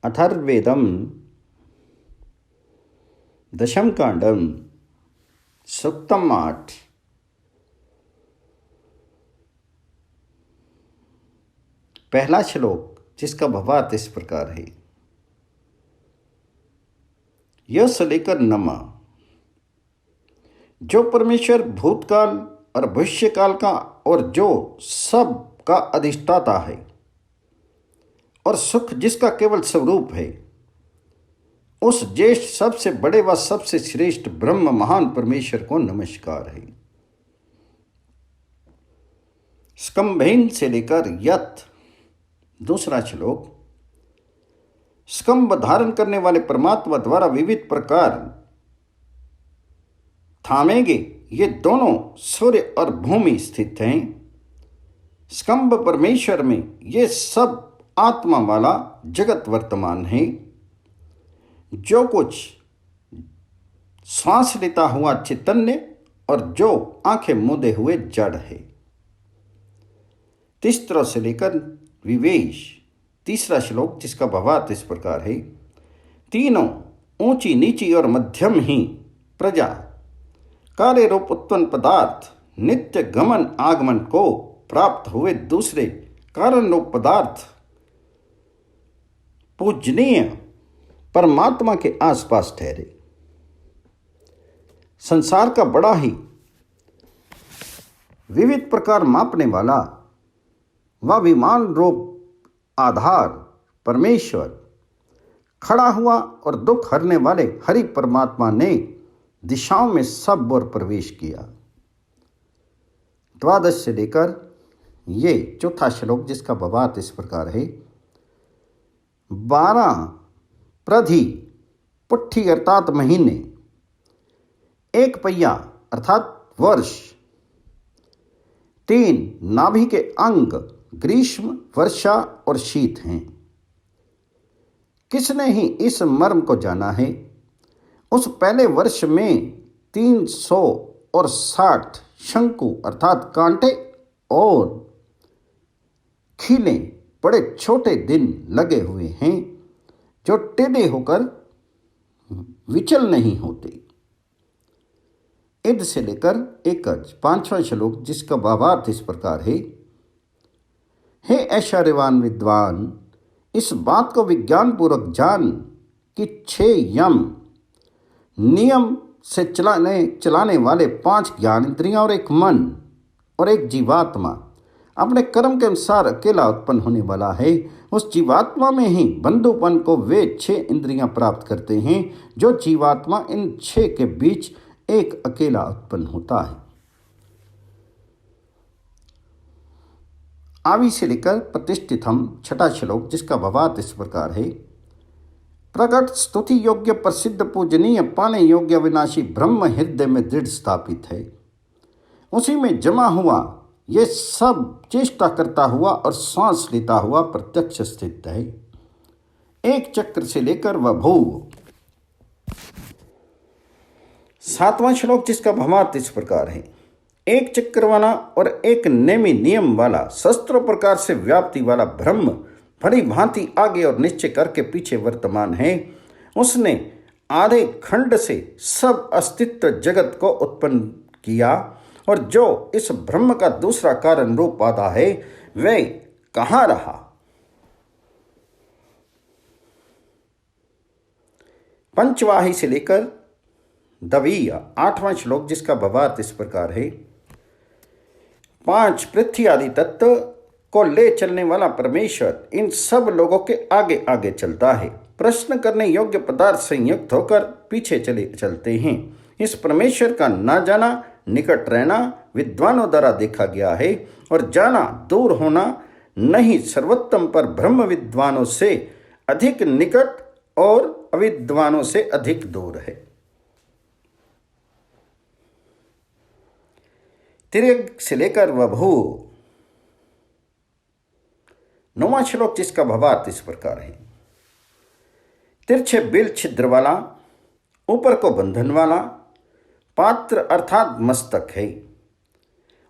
अथर्ववेदम दशम कांडम सूक्तम 8। पहला श्लोक जिसका भावार्थ इस प्रकार है। यह से लेकर नमा, जो परमेश्वर भूतकाल और भविष्यकाल का और जो सब का अधिष्ठाता है और सुख जिसका केवल स्वरूप है, उस ज्येष्ठ सबसे बड़े व सबसे श्रेष्ठ ब्रह्म महान परमेश्वर को नमस्कार है। स्कंभेन से लेकर यत। दूसरा श्लोक। स्कंभ धारण करने वाले परमात्मा द्वारा विविध प्रकार थामेंगे, ये दोनों सूर्य और भूमि स्थित हैं। स्कंभ परमेश्वर में ये सब आत्मा वाला जगत वर्तमान है। जो कुछ श्वास लेता हुआ चैतन्य और जो आंखें मूंदे हुए जड़ है। तीसरा से लेकर विवेश। तीसरा श्लोक जिसका भावार्थ इस प्रकार है। तीनों ऊंची नीची और मध्यम ही प्रजा कार्य रूप उत्पन्न पदार्थ नित्य गमन आगमन को प्राप्त हुए दूसरे कारण रूप पदार्थ पूजनीय परमात्मा के आसपास ठहरे। संसार का बड़ा ही विविध प्रकार मापने वाला व विमान रूप आधार परमेश्वर खड़ा हुआ और दुख हरने वाले हरि परमात्मा ने दिशाओं में सब ओर प्रवेश किया। 12 से लेकर ये चौथा श्लोक जिसका भावार्थ इस प्रकार है। 12 प्रधि पुट्ठी अर्थात महीने, 1 पहिया अर्थात वर्ष, 3 नाभि के अंग ग्रीष्म वर्षा और शीत हैं। किसने ही इस मर्म को जाना है। उस पहले वर्ष में 360 शंकु अर्थात कांटे और खीले बड़े छोटे दिन लगे हुए हैं, जो टेढ़े होकर विचल नहीं होते। इद से लेकर एकज। 5वां श्लोक जिसका भावार्थ इस प्रकार है। हे ऐश्वर्यवान विद्वान, इस बात को विज्ञान पूर्वक जान कि 6 यम नियम से चलाने वाले 5 ज्ञान इंद्रियां और 1 मन और 1 जीवात्मा अपने कर्म के अनुसार अकेला उत्पन्न होने वाला है। उस जीवात्मा में ही बंधुपन को वे 6 इंद्रियां प्राप्त करते हैं, जो जीवात्मा इन 6 के बीच एक अकेला उत्पन्न होता है। आवी से लेकर प्रतिष्ठितम। 6ठा श्लोक जिसका भावार्थ इस प्रकार है। प्रकट स्तुति योग्य प्रसिद्ध पूजनीय पाने योग्य विनाशी ब्रह्म हृदय में दृढ़ स्थापित है। उसी में जमा हुआ ये सब चेष्टा करता हुआ और सांस लेता हुआ प्रत्यक्ष स्थित है। 1 चक्र से लेकर वह भू। 7वां श्लोक जिसका भावार्थ इस प्रकार है। 1 चक्र वाला और 1 नेमी नियम वाला शस्त्रों प्रकार से व्याप्ति वाला ब्रह्म भली भांति आगे और निश्चय करके पीछे वर्तमान है। उसने आधे खंड से सब अस्तित्व जगत को उत्पन्न किया, और जो इस ब्रह्म का दूसरा कारण रूप आता है वह कहाँ रहा। पंचवाही से लेकर दवीय। 8वां श्लोक जिसका भावार्थ इस प्रकार है। 5 पृथ्वी आदि तत्व को ले चलने वाला परमेश्वर इन सब लोगों के आगे आगे चलता है। प्रश्न करने योग्य पदार्थ संयुक्त होकर पीछे चलते हैं। इस परमेश्वर का ना जाना निकट रहना विद्वानों द्वारा देखा गया है, और जाना दूर होना नहीं सर्वोत्तम पर ब्रह्म विद्वानों से अधिक निकट और अविद्वानों से अधिक दूर है। तिर्यक से लेकर वभू। 9वां श्लोक जिसका भावार्थ इस प्रकार है। तिरछे बिल छिद्र वाला, ऊपर को बंधन वाला पात्र अर्थात मस्तक है।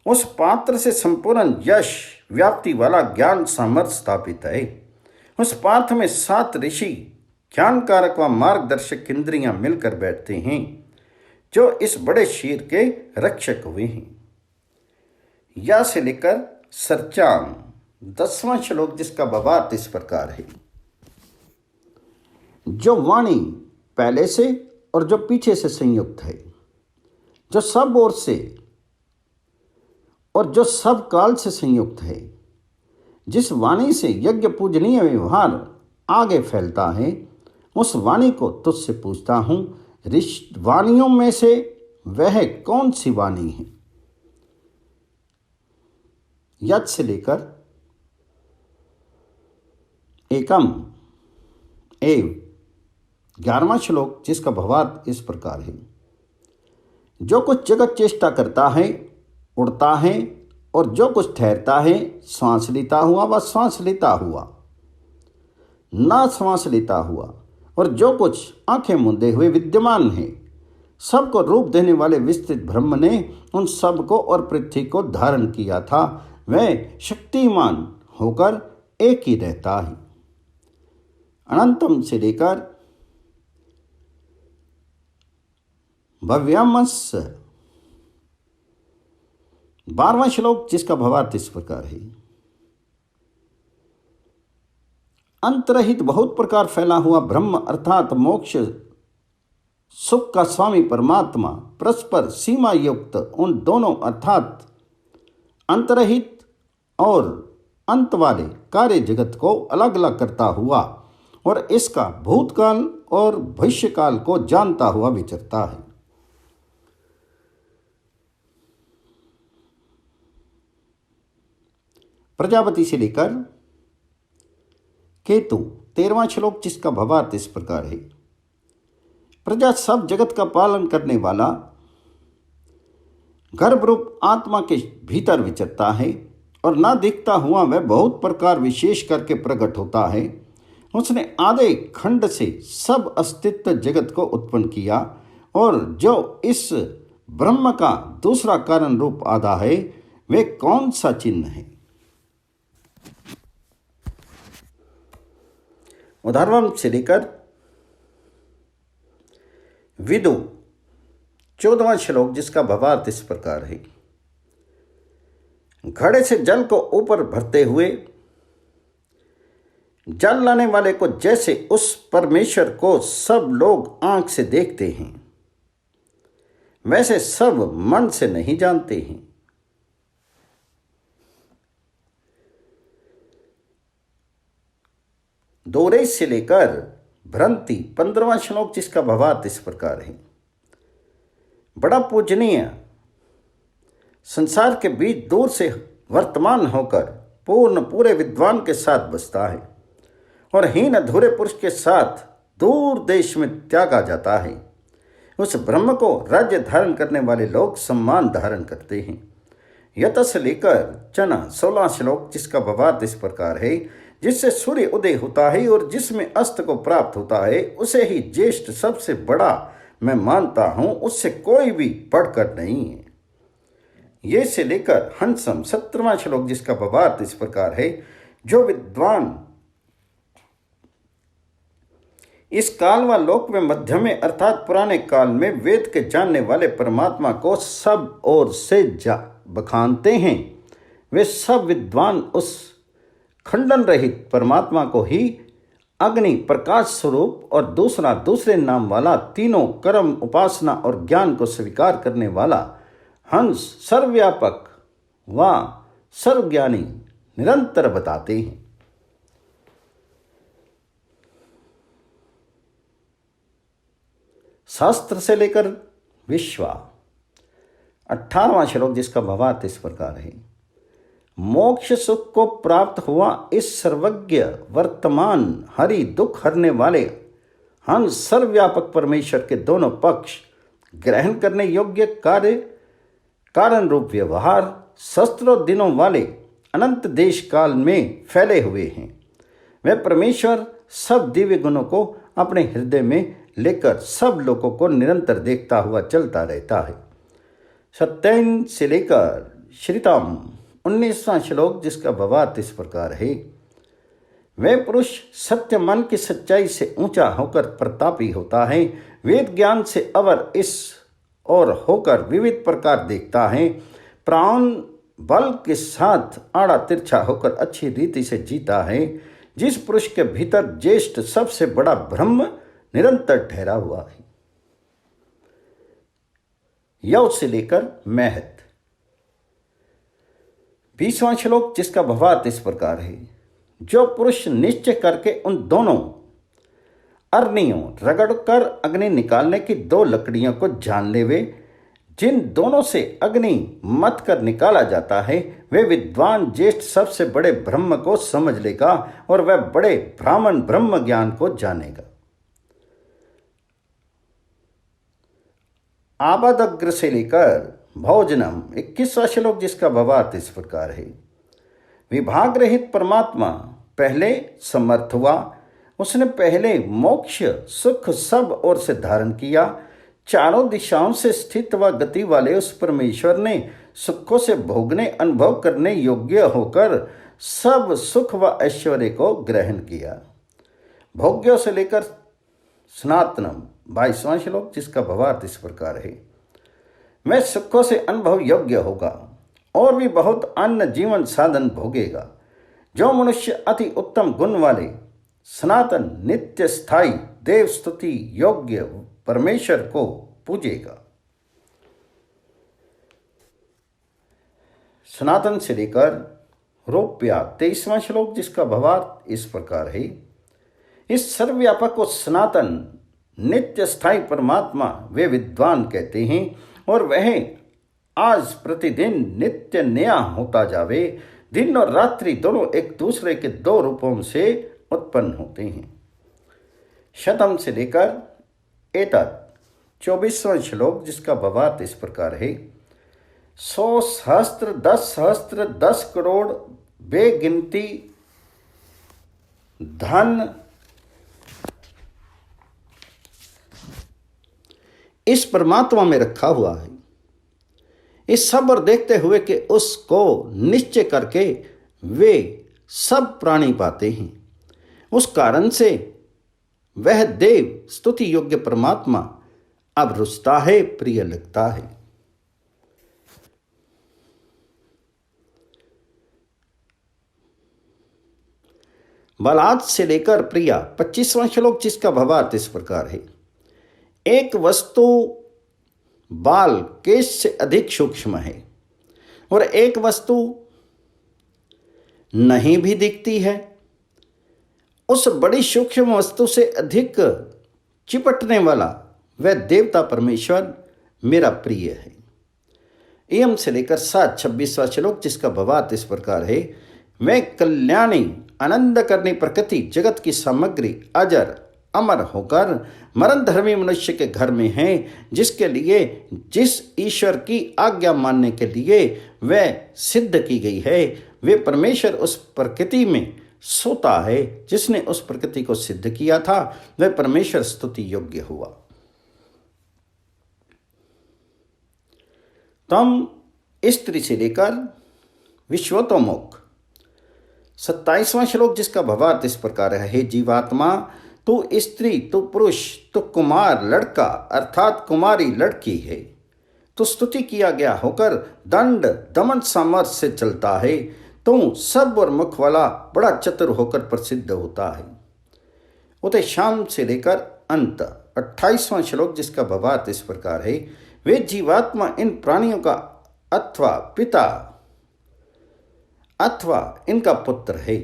उस पात्र से संपूर्ण यश व्याप्ति वाला ज्ञान सामर्थ्य स्थापित है। उस पार्थ में 7 ऋषि ज्ञानकारक व मार्गदर्शक इंद्रियां मिलकर बैठते हैं जो इस बड़े शीर के रक्षक हुए हैं। या से लेकर सरचाम 10वां श्लोक, जिसका भावार्थ इस प्रकार है। जो वाणी पहले से और जो पीछे से संयुक्त है, जो सब ओर से और जो सब काल से संयुक्त है, जिस वाणी से यज्ञ पूजनीय व्यवहार आगे फैलता है, उस वाणी को तुझसे पूछता हूं, वाणियों में से वह कौन सी वाणी है। यद से लेकर एकम एव 11वां श्लोक, जिसका भावार्थ इस प्रकार है। जो कुछ जगत चेष्टा करता है, उड़ता है, और जो कुछ ठहरता है, श्वास लेता हुआ व श्वास लेता हुआ, ना श्वास लेता हुआ, और जो कुछ आंखें मूंदे हुए विद्यमान है, सबको रूप देने वाले विस्तृत ब्रह्म ने उन सब को और पृथ्वी को धारण किया था। वह शक्तिमान होकर एक ही रहता है। अनंतम से लेकर भव्यमस 12वां श्लोक, जिसका भावार्थ इस प्रकार है। अंतरहित बहुत प्रकार फैला हुआ ब्रह्म अर्थात मोक्ष सुख का स्वामी परमात्मा परस्पर सीमा युक्त उन दोनों अर्थात अंतरहित और अंत वाले कार्य जगत को अलग अलग करता हुआ और इसका भूतकाल और भविष्यकाल को जानता हुआ विचरता है। प्रजापति से लेकर केतु 13वां श्लोक, जिसका भावार्थ इस प्रकार है। प्रजा सब जगत का पालन करने वाला गर्भरूप आत्मा के भीतर विचरता है और ना दिखता हुआ वह बहुत प्रकार विशेष करके प्रकट होता है। उसने आधे खंड से सब अस्तित्व जगत को उत्पन्न किया और जो इस ब्रह्म का दूसरा कारण रूप आधा है, वे कौन सा चिन्ह है। उदाहरण से लेकर विदु 14वां श्लोक, जिसका भावार्थ इस प्रकार है। घड़े से जल को ऊपर भरते हुए जल लाने वाले को जैसे उस परमेश्वर को सब लोग आंख से देखते हैं, वैसे सब मन से नहीं जानते हैं। दोरे से लेकर भ्रंति 15वां श्लोक, जिसका भावार्थ इस प्रकार है। बड़ा पूजनीय संसार के बीच दूर से वर्तमान होकर पूरे विद्वान के साथ बसता है और हीन अधूरे पुरुष के साथ दूर देश में त्यागा जाता है। उस ब्रह्म को राज्य धारण करने वाले लोग सम्मान धारण करते हैं। यत से लेकर चना 16 श्लोक, जिसका भावार्थ इस प्रकार है। जिससे सूर्य उदय होता है और जिसमें अस्त को प्राप्त होता है, उसे ही ज्येष्ठ सबसे बड़ा मैं मानता हूं, उससे कोई भी बढ़कर नहीं है। ये से लेकर हंसम 17वां श्लोक, जिसका भावार्थ इस प्रकार है। जो विद्वान इस काल व लोक में मध्य में अर्थात पुराने काल में वेद के जानने वाले परमात्मा को सब ओर से बखानते हैं, वे सब विद्वान उस खंडन रहित परमात्मा को ही अग्नि प्रकाश स्वरूप और दूसरे नाम वाला तीनों कर्म उपासना और ज्ञान को स्वीकार करने वाला हंस सर्वव्यापक व सर्वज्ञानी निरंतर बताते हैं। शास्त्र से लेकर विश्वा 18वां श्लोक, जिसका भावार्थ इस प्रकार है। मोक्ष सुख को प्राप्त हुआ इस सर्वज्ञ वर्तमान हरि दुख हरने वाले हंस सर्वव्यापक परमेश्वर के दोनों पक्ष ग्रहण करने योग्य कार्य कारण रूप व्यवहार शस्त्रों दिनों वाले अनंत देश काल में फैले हुए हैं। वह परमेश्वर सब दिव्य गुणों को अपने हृदय में लेकर सब लोगों को निरंतर देखता हुआ चलता रहता है। 27 से लेकर श्रीताम 19वां श्लोक, जिसका भावार्थ इस प्रकार है। वह पुरुष सत्य मन की सच्चाई से ऊंचा होकर प्रतापी होता है। वेद ज्ञान से अवर इस और होकर विविध प्रकार देखता है। प्राण बल के साथ आड़ा तिरछा होकर अच्छी रीति से जीता है। जिस पुरुष के भीतर ज्येष्ठ सबसे बड़ा ब्रह्म निरंतर ठहरा हुआ है। यव से लेकर महत। 20वां श्लोक, जिसका भावार्थ इस प्रकार है। जो पुरुष निश्चय करके उन दोनों अग्नियों रगड़कर अग्नि निकालने की 2 लकड़ियों को जान लेवे, जिन दोनों से अग्नि मत कर निकाला जाता है, वे विद्वान ज्येष्ठ सबसे बड़े ब्रह्म को समझ लेगा और वह बड़े ब्राह्मण ब्रह्म ज्ञान को जानेगा। आबादग्र से लेकर भोजनम 21वां श्लोक, जिसका भावार्थ इस प्रकार है। विभाग रहित परमात्मा पहले समर्थ हुआ। उसने पहले मोक्ष सुख सब ओर से धारण किया। चारों दिशाओं से स्थित व गति वाले उस परमेश्वर ने सुखों से भोगने अनुभव करने योग्य होकर सब सुख व ऐश्वर्य को ग्रहण किया। भोग्यों से लेकर सनातनम 22वां श्लोक, जिसका भावार्थ इस प्रकार है। मैं सुखों से अनुभव योग्य होगा और भी बहुत अन्य जीवन साधन भोगेगा। जो मनुष्य अति उत्तम गुण वाले सनातन नित्य स्थायी देव स्तुति योग्य परमेश्वर को पूजेगा। सनातन से लेकर रौप्या 23वां श्लोक, जिसका भावार्थ इस प्रकार है। इस सर्वव्यापक को सनातन नित्य स्थायी परमात्मा वे विद्वान कहते हैं और वह आज प्रतिदिन नित्य नया होता जावे। दिन और रात्रि दोनों एक दूसरे के 2 रूपों से उत्पन्न होते हैं। शतम से लेकर एतत् 24वां श्लोक, जिसका भावार्थ इस प्रकार है। 100 सहस्त्र 10 सहस्त्र 10 करोड़ बेगिनती धन इस परमात्मा में रखा हुआ है। इस सब और देखते हुए कि उसको निश्चय करके वे सब प्राणी पाते हैं। उस कारण से वह देव स्तुति योग्य परमात्मा अब रुचता है, प्रिय लगता है। बालाद से लेकर प्रिया 25वां श्लोक, जिसका भावार्थ इस प्रकार है। एक वस्तु बाल केश से अधिक सूक्ष्म है और एक वस्तु नहीं भी दिखती है। उस बड़ी सूक्ष्म वस्तु से अधिक चिपटने वाला वह देवता परमेश्वर मेरा प्रिय है। एम से लेकर 7-26वां श्लोक, जिसका भावार्थ इस प्रकार है। वह कल्याणी आनंद करनी प्रकृति जगत की सामग्री अजर अमर होकर मरण धर्मी मनुष्य के घर में है, जिसके लिए जिस ईश्वर की आज्ञा मानने के लिए वह सिद्ध की गई है, वे परमेश्वर उस प्रकृति में सोता है। जिसने उस प्रकृति को सिद्ध किया था वह परमेश्वर स्तुति योग्य हुआ। तम स्त्री से लेकर विश्वतोमुख 27वां श्लोक, जिसका भावार्थ इस प्रकार है। हे जीवात्मा, तू स्त्री, तू पुरुष, तू कुमार लड़का अर्थात कुमारी लड़की है। तू स्तुति किया गया होकर दंड दमन सामर्थ्य से चलता है। तू सब और मुख वाला बड़ा चतुर होकर प्रसिद्ध होता है। उते शाम से लेकर अंत 28वां श्लोक, जिसका भावार्थ इस प्रकार है। वे जीवात्मा इन प्राणियों का अथवा पिता अथवा इनका पुत्र है,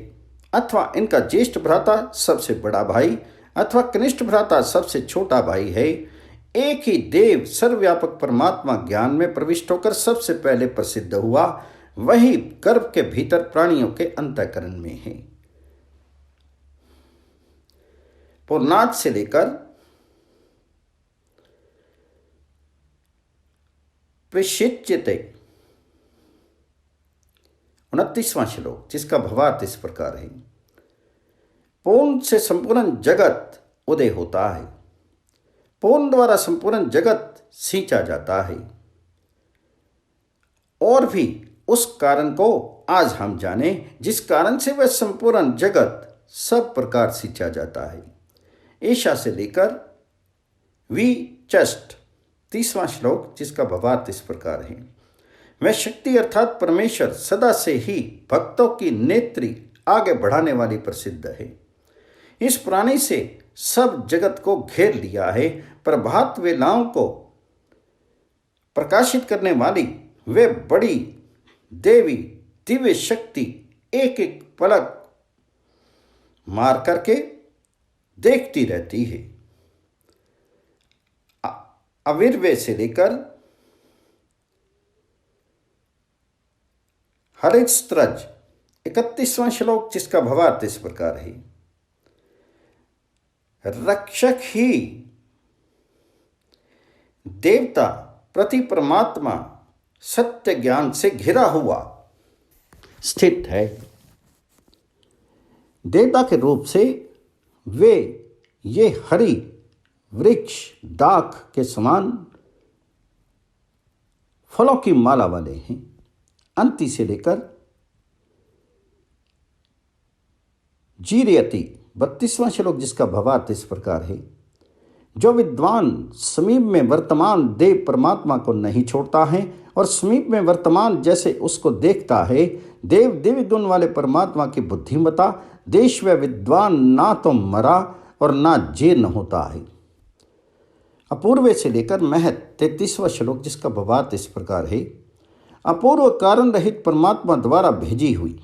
अथवा इनका ज्येष्ठ भ्राता सबसे बड़ा भाई, अथवा कनिष्ठ भ्राता सबसे छोटा भाई है। एक ही देव सर्वव्यापक परमात्मा ज्ञान में प्रविष्ट होकर सबसे पहले प्रसिद्ध हुआ, वही गर्भ के भीतर प्राणियों के अंतःकरण में है। पूर्णार्थ से लेकर प्रशिच्यते 29वां श्लोक, जिसका भावार्थ इस प्रकार है। पूर्ण से संपूर्ण जगत उदय होता है, पूर्ण द्वारा संपूर्ण जगत सींचा जाता है। और भी उस कारण को आज हम जाने जिस कारण से वह संपूर्ण जगत सब प्रकार सींचा जाता है। ईशा से लेकर वी चस्ट 30वां श्लोक, जिसका भावार्थ इस प्रकार है। वह शक्ति अर्थात परमेश्वर सदा से ही भक्तों की नेत्री आगे बढ़ाने वाली प्रसिद्ध है। इस प्राणी से सब जगत को घेर लिया है। प्रभात वेलाओं को प्रकाशित करने वाली वे बड़ी देवी दिव्य शक्ति एक एक पलक मार करके देखती रहती है। अविर्वे से लेकर हरितस्त्रज 31वां श्लोक, जिसका भावार्थ इस प्रकार है। रक्षक ही देवता प्रति परमात्मा सत्य ज्ञान से घिरा हुआ स्थित है। देवता के रूप से वे ये हरि वृक्ष दाख के समान फलों की माला वाले हैं। अंति से लेकर जीर्यति 32वां श्लोक, जिसका भावार्थ इस प्रकार है। जो विद्वान समीप में वर्तमान देव परमात्मा को नहीं छोड़ता है और समीप में वर्तमान जैसे उसको देखता है, देव दिव्य गुण वाले परमात्मा की बुद्धिमता देश व विद्वान ना तो मरा और ना जीर्ण होता है। अपूर्व से लेकर महत 33वां श्लोक, जिसका भावार्थ इस प्रकार है। अपूर्व कारण रहित परमात्मा द्वारा भेजी हुई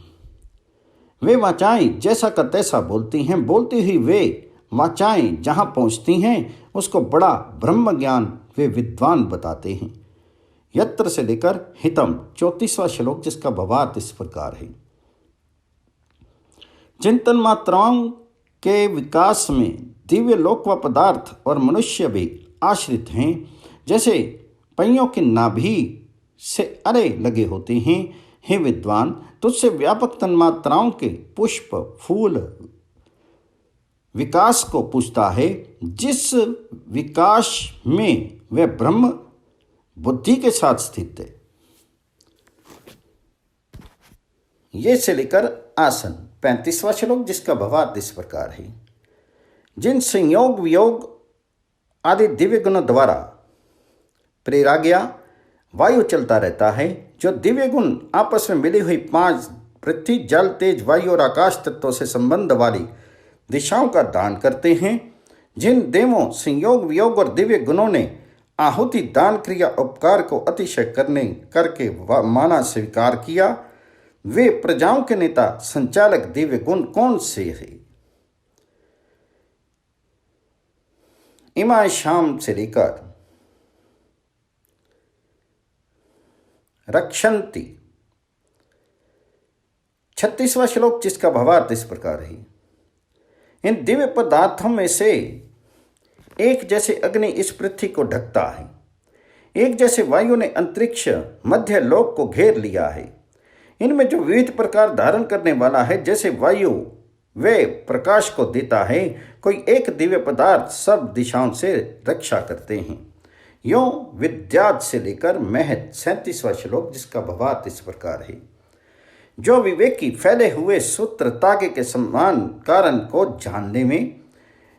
वे वाचाएं जैसा का तैसा बोलती हैं। बोलती हुई वे वाचाएं जहां पहुंचती हैं उसको बड़ा ब्रह्म ज्ञान वे विद्वान बताते हैं। यत्र से लेकर हितम 34वां श्लोक, जिसका भावार्थ इस प्रकार है। जिन तन मात्राओं के विकास में दिव्य लोक व पदार्थ और मनुष्य भी आश्रित हैं, जैसे पहियों की नाभि से अरे लगे होते हैं, हे विद्वान तुझसे व्यापक तन्मात्राओं के पुष्प फूल विकास को पूछता है, जिस विकास में वह ब्रह्म बुद्धि के साथ स्थित है। ये से लेकर आसन 35वां श्लोक, जिसका भावार्थ इस प्रकार है। जिन संयोग वियोग आदि दिव्य गुणों द्वारा प्रेरा गया वायु चलता रहता है, जो दिव्य गुण आपस में मिली हुई 5 पृथ्वी जल तेज वायु और आकाश तत्वों से संबंध वाली दिशाओं का दान करते हैं, जिन देवों संयोग वियोग और दिव्य गुणों ने आहुति दान क्रिया उपकार को अतिशय करके माना स्वीकार किया, वे प्रजाओं के नेता संचालक दिव्य गुण कौन से है। इमा शाम से लेकर रक्षन्ति 36वां श्लोक, जिसका भावार्थ इस प्रकार है। इन दिव्य पदार्थों में से एक जैसे अग्नि इस पृथ्वी को ढकता है, एक जैसे वायु ने अंतरिक्ष मध्य लोक को घेर लिया है। इनमें जो विविध प्रकार धारण करने वाला है, जैसे वायु वे प्रकाश को देता है, कोई एक दिव्य पदार्थ सब दिशाओं से रक्षा करते हैं। यों विद्याद से लेकर महत 37वां श्लोक, जिसका भावार्थ इस प्रकार है। जो विवेकी फैले हुए सूत्र तागे के समान कारण को जानने में,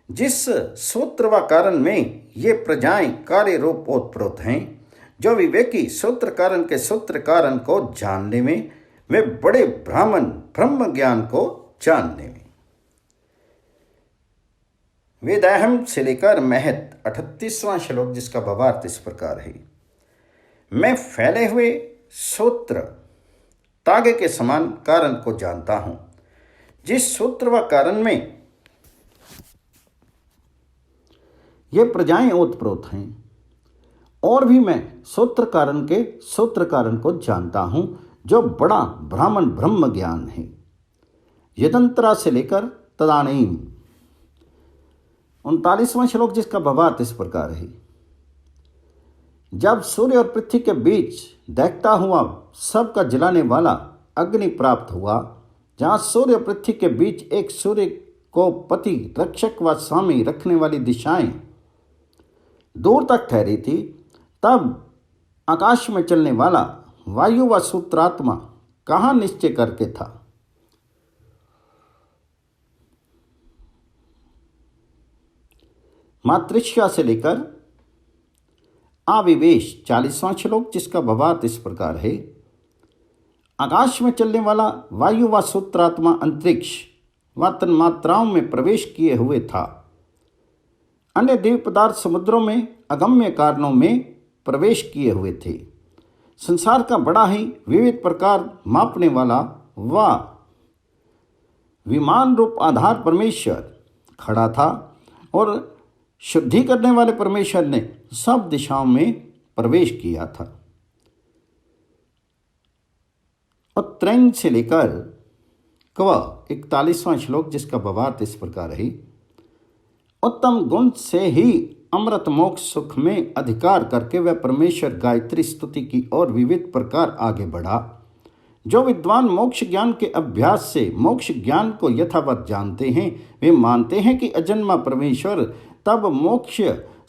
जिस सूत्र व कारण में ये प्रजाएं कार्य रूप ओतप्रोत हैं, जो विवेकी सूत्र कारण के सूत्र कारण को जानने में, वे बड़े ब्राह्मण ब्रह्म ज्ञान को जानने में। वेदाहम से लेकर महत 38वां श्लोक, जिसका भावार्थ इस प्रकार है। मैं फैले हुए सूत्र तागे के समान कारण को जानता हूं, जिस सूत्र व कारण में ये प्रजाएं ओतप्रोत हैं, और भी मैं सूत्र कारण के सूत्र कारण को जानता हूं, जो बड़ा ब्राह्मण ब्रह्म ज्ञान है। यदंतरा से लेकर तदानीम 39वां श्लोक, जिसका भावार्थ इस प्रकार है। जब सूर्य और पृथ्वी के बीच दहकता हुआ सबका जलाने वाला अग्नि प्राप्त हुआ, जहाँ सूर्य और पृथ्वी के बीच एक सूर्य को पति रक्षक व स्वामी रखने वाली दिशाएं दूर तक ठहरी थी, तब आकाश में चलने वाला वायु व सूत्रात्मा कहाँ निश्चय करके था। मातृष्या से लेकर आविवेश 40वां श्लोक, जिसका भावार्थ इस प्रकार है। आकाश में चलने वाला वायु व सूत्रात्मा अंतरिक्ष व तन्मात्राओं में प्रवेश किए हुए था। अन्य दिव्य पदार्थ समुद्रों में अगम्य कारणों में प्रवेश किए हुए थे। संसार का बड़ा ही विविध प्रकार मापने वाला व विमान रूप आधार परमेश्वर खड़ा था और शुद्धि करने वाले परमेश्वर ने सब दिशाओं में प्रवेश किया था। उत्तरायण से लेकर क्व 41वां श्लोक, जिसका भावार्थ इस प्रकार है। उत्तम गुण से ही अमृत मोक्ष सुख में अधिकार करके वह परमेश्वर गायत्री स्तुति की ओर विविध प्रकार आगे बढ़ा। जो विद्वान मोक्ष ज्ञान के अभ्यास से मोक्ष ज्ञान को यथावत जानते हैं, वे मानते हैं कि अजन्मा परमेश्वर तब मोक्ष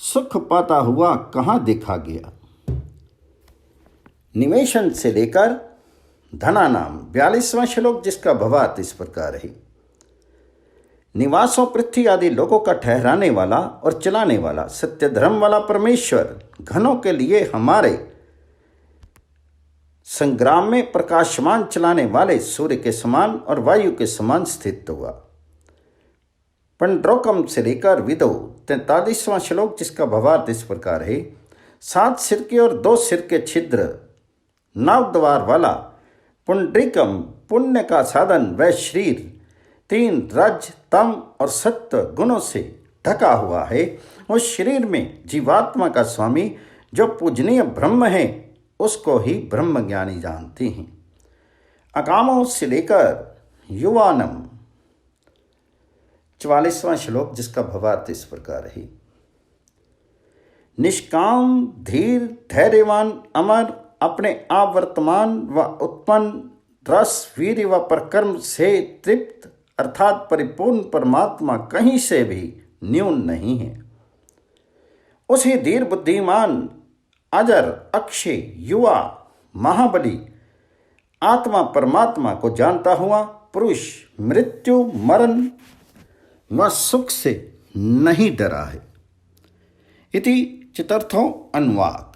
सुख पाता हुआ कहाँ देखा गया। निवेशन से लेकर धना नाम 42वां श्लोक, जिसका भावार्थ इस प्रकार है। निवासों पृथ्वी आदि लोगों का ठहराने वाला और चलाने वाला सत्य धर्म वाला परमेश्वर घनों के लिए हमारे संग्राम में प्रकाशमान चलाने वाले सूर्य के समान और वायु के समान स्थित हुआ। पंड्रोकम से लेकर विदो 43वां श्लोक, जिसका भावार्थ इस प्रकार है। 7 सिर के और 2 सिर के छिद्र 9 द्वार वाला पुंडरीकम पुण्य का साधन वह शरीर 3 रज तम और सत्य गुणों से ढका हुआ है। उस शरीर में जीवात्मा का स्वामी जो पूजनीय ब्रह्म है उसको ही ब्रह्म ज्ञानी जानते हैं। अकामों से लेकर युवानम 44वां श्लोक, जिसका भावार्थ इस प्रकार है। निष्काम धीर धैर्यवान अमर अपने आवर्तमान व उत्पन्न रस वीर्य व परकर्म से तृप्त अर्थात परिपूर्ण परमात्मा कहीं से भी न्यून नहीं है। उसी धीर बुद्धिमान अजर अक्षय युवा महाबली आत्मा परमात्मा को जानता हुआ पुरुष मृत्यु मरण व सुख से नहीं डरा है। इति चतुर्थो अनुवाद।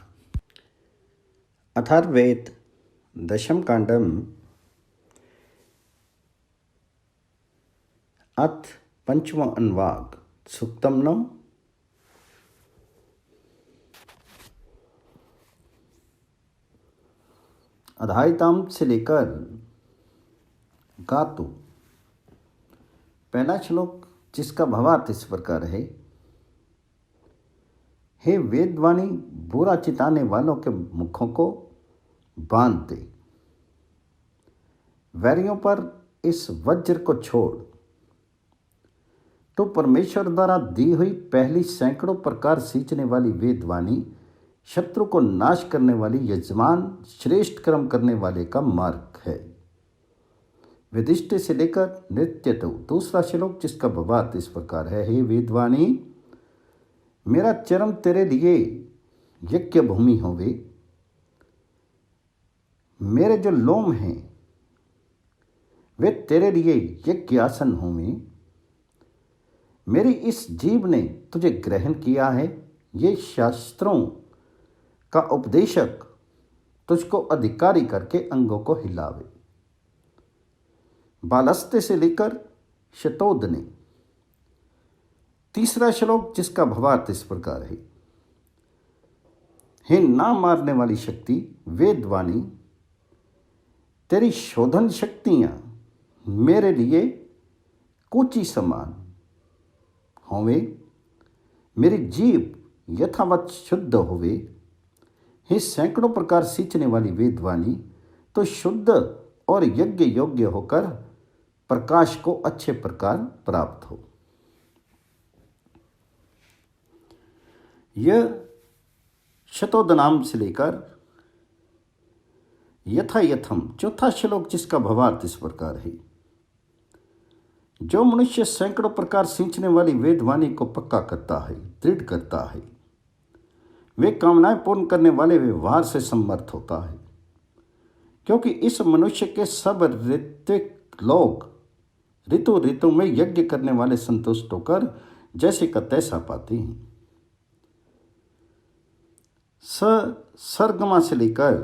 अथर्ववेद दशम कांडम अथ पंचम अनुवाद सूक्तम 9। अधायताम से लेकर गातु पहला श्लोक, जिसका भावार्थ इस प्रकार है। हे वेदवाणी बुरा चिताने वालों के मुखों को बांध दे, वैरियों पर इस वज्र को छोड़। तो परमेश्वर द्वारा दी हुई पहली सैकड़ों प्रकार सींचने वाली वेदवाणी शत्रु को नाश करने वाली यजमान श्रेष्ठ कर्म करने वाले का मार्ग है। विदिष्ट से लेकर नृत्य तो दूसरा श्लोक, जिसका भावार्थ इस प्रकार है। हे वेदवाणी मेरा चरण तेरे लिए यज्ञ भूमि होवे, मेरे जो लोम हैं वे तेरे लिए यज्ञ आसन होवे। मेरी इस जीव ने तुझे ग्रहण किया है, ये शास्त्रों का उपदेशक तुझको अधिकारी करके अंगों को हिलावे। बालस्ते से लेकर शतोदने तीसरा श्लोक, जिसका भावार्थ इस प्रकार है। हे ना मारने वाली शक्ति वेदवाणी तेरी शोधन शक्तियां मेरे लिए कूची समान होवे, मेरी जीव यथावत शुद्ध होवे। हे सैकड़ों प्रकार सींचने वाली वेदवाणी तो शुद्ध और यज्ञ योग्य होकर प्रकाश को अच्छे प्रकार प्राप्त हो। यह शतोदनाम से लेकर यथा यथम चौथा श्लोक, जिसका भावार्थ इस प्रकार है। जो मनुष्य सैकड़ों प्रकार सींचने वाली वेदवाणी को पक्का करता है, दृढ़ करता है, वे कामनाएं पूर्ण करने वाले व्यवहार से समर्थ होता है। क्योंकि इस मनुष्य के सब ऋत्विक लोग ऋतु ऋतु में यज्ञ करने वाले संतुष्ट होकर जैसे का तैसा पाते हैं। स सर्गमा से लेकर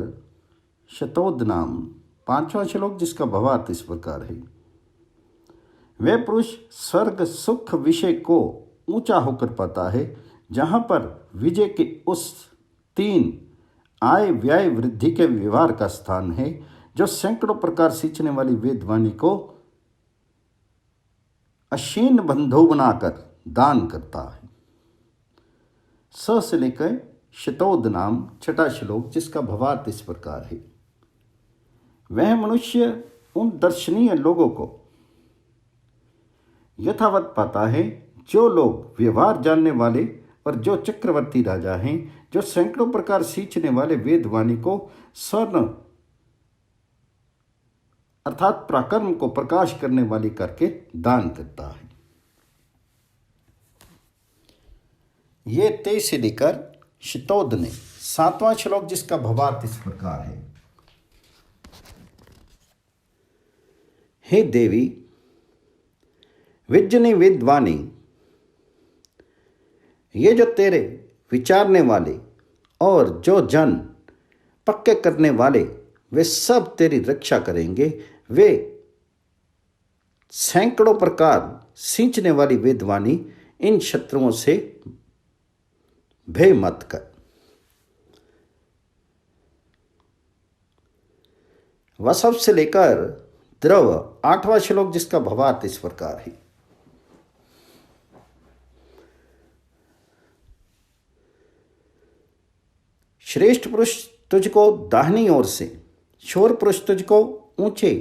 शतोदनाम 5वां श्लोक, जिसका भावार्थ इस प्रकार है। वह पुरुष स्वर्ग सुख विषय को ऊंचा होकर पाता है, जहां पर विजय के उस 3 आय व्यय वृद्धि के व्यवहार का स्थान है, जो सैकड़ों प्रकार सींचने वाली वेदवाणी को अक्षीण बंधु बनाकर दान करता है। स से लेकर शतोदनाम 6वां श्लोक, जिसका भावार्थ इस प्रकार है। वह मनुष्य उन दर्शनीय लोगों को यथावत पाता है जो लोग व्यवहार जानने वाले और जो चक्रवर्ती राजा हैं, जो सैकड़ों प्रकार सींचने वाले वेदवाणी को स्वर्ण अर्थात पराक्रम को प्रकाश करने वाली करके दान करता है। ये 23 से लेकर शतोदने 7वां श्लोक, जिसका भावार्थ इस प्रकार है। हे देवी विज्ञनी विद्वानी, ये जो तेरे विचारने वाले और जो जन पक्के करने वाले, वे सब तेरी रक्षा करेंगे। वे सैकड़ों प्रकार सींचने वाली वेदवाणी इन शत्रुओं से भय मत कर। वसव से लेकर द्रव 8वां श्लोक, जिसका भावार्थ इस प्रकार है। श्रेष्ठ पुरुष तुझको दाहिनी ओर से, शूर पुरुष तुझको ऊंचे